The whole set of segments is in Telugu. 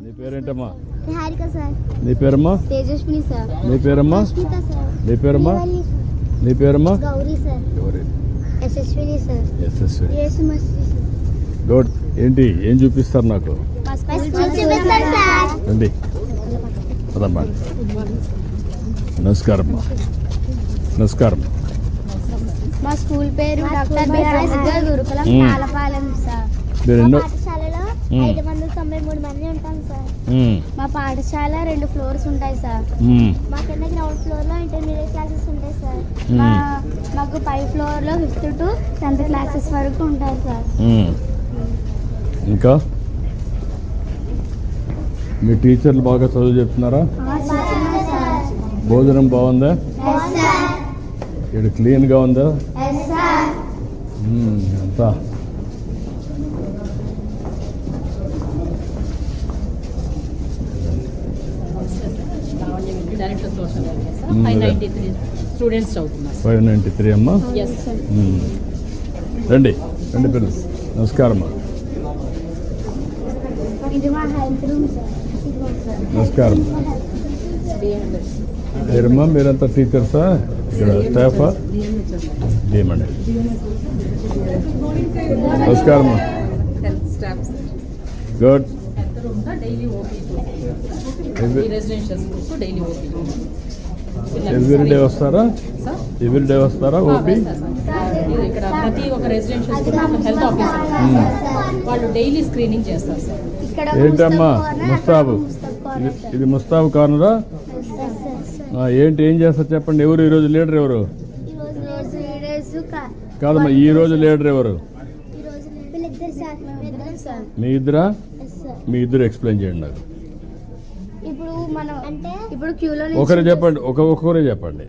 నీ పేరేంటమ్మా? హారిక సార్. నీ పేరమ్మా? తేజస్విని సార్. నీ పేరమ్మా? స్మిత సార్. నీ పేరమ్మా? నీ పేరమ్మా? గౌరీ సార్. గౌరీ. యశస్విని సార్. యశస్విని. యేసుమస్తి సార్. గుడ్. ఏంటి ఏం చూపిస్తారు నాకు? చూపిస్తారు సార్. రండి అదమ్మా. నమస్కారమ్మా. నమస్కారం. మా స్కూల్ పేరు డాక్టర్ బిఆర్ అంబేద్కర్ గురుకులం పాలపాలెం సార్. మీరు ఎన్నో పాఠశాలలో 593 మంది ఉంటాం సార్. మా పాఠశాల 2 ఫ్లోర్స్ ఉంటాయి సార్. మా కింద గ్రౌండ్ ఫ్లోర్ లో ఇంటర్మీడియట్ క్లాసెస్ ఉంటాయి సార్. మాకు పై ఫ్లోర్ లో 5th to 10th క్లాసెస్ వరకు ఉంటాయి సార్. ఇంకా మీ టీచర్లు బాగా చదువు చెప్తున్నారా? భోజనం బాగుందా? ఇక్కడ క్లీన్గా ఉందా? అంతా director social welfare sir. 593 students చదువుతున్నారు. 593 అమ్మా. రండి రండి పిల్లలు. నమస్కారం అమ్మా. ఇది మా హెల్త్ రూమ్ సార్. నమస్కారం. మీరమ్మా మీరంతా టీచర్సా? ఇక్కడ స్టాఫా? ఏమండి. నమస్కారం. Health staff. Good. Health room తో daily OP. Residential schools daily OP. Everyday వస్తారా? సార్ ఎవ్రీడే వస్తారా ఓపీ? ఇక్కడ ప్రతి ఒక్క రెసిడెన్షియల్ స్కూల్ హెల్త్ ఆఫీసర్ వాళ్ళు డైలీ స్క్రీనింగ్ చేస్తారు సార్. ఏంటమ్మా ముస్తాబు? ఇది ముస్తాబు కార్నరా? ఏంటి ఏం చేస్తారు చెప్పండి. ఎవరు ఈరోజు లీడర్? ఎవరు కాదమ్మా ఈరోజు లీడర్ ఎవరు? మీ ఇద్దరా? మీ ఇద్దరు ఎక్స్ప్లెయిన్ చేయండి నాకు. ఇప్పుడు మనం అంటే ఇప్పుడు క్యూలో ఒకరే చెప్పండి. ఒక్కొక్కరే చెప్పండి.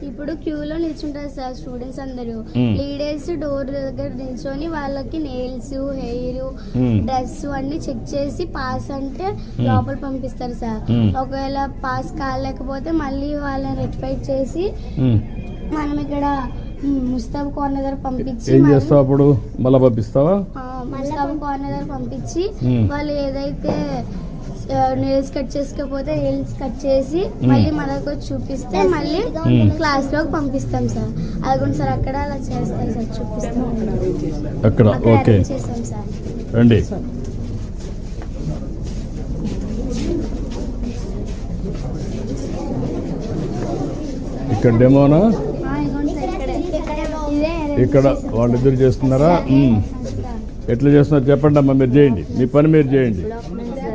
ఇప్పుడు క్యూలో నిల్చుంటారు సార్ స్టూడెంట్స్ అందరూ. లీడర్స్ డోర్ దగ్గర నిల్చొని వాళ్ళకి నెయిల్స్, హెయిర్, డ్రెస్ అన్ని చెక్ చేసి పాస్ అంటే లోపల పంపిస్తారు సార్. ఒకవేళ పాస్ కాలేకపోతే మళ్ళీ వాళ్ళని రెక్టిఫై చేసి మనం ఇక్కడ ముస్తాబ్ కార్నర్ దగ్గర పంపించి ఏం చేస్తావు అప్పుడు? మళ్ళీ పంపిస్తావా? ముస్తాబ్ కార్నర్ దగ్గర పంపించి వాళ్ళు ఏదైతే నెయిల్స్ కట్ చేసుకోకపోతే నెయిల్స్ కట్ చేసి మళ్ళీ మనకు చూపిస్తే మళ్ళీ క్లాస్ లోకి పంపిస్తాం సార్. అదిగోండి సార్ అక్కడ అలా చేస్తారు సార్. చూపిస్తాం అక్కడ. ఓకే చేస్తాం సార్. రండి. ఇక్కడ డెమోనా? ఇక్కడ వాళ్ళిద్దరు చేస్తున్నారా? ఎట్లా చేస్తున్నారు చెప్పండి అమ్మా. మీరు చేయండి, మీ పని మీరు చేయండి.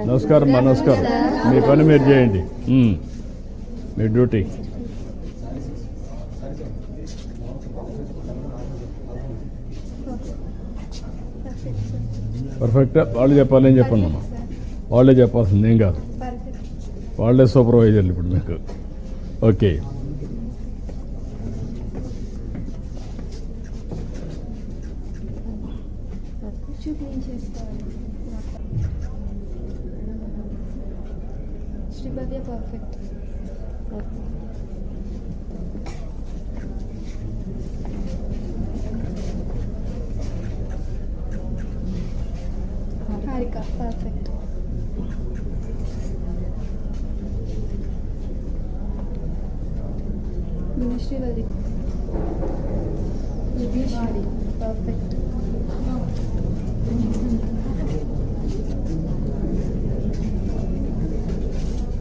నమస్కారం అమ్మా. నమస్కారం. మీ పని మీరు చేయండి, మీ డ్యూటీ. పర్ఫెక్టా? వాళ్ళు చెప్పాలి. ఏం చెప్పండి అమ్మా. వాళ్ళే చెప్పాల్సింది ఏం కాదు. వాళ్ళే సూపర్వైజర్లు ఇప్పుడు మీకు. Okay. Sribhavya perfect. Harika perfect. Srivalli perfect.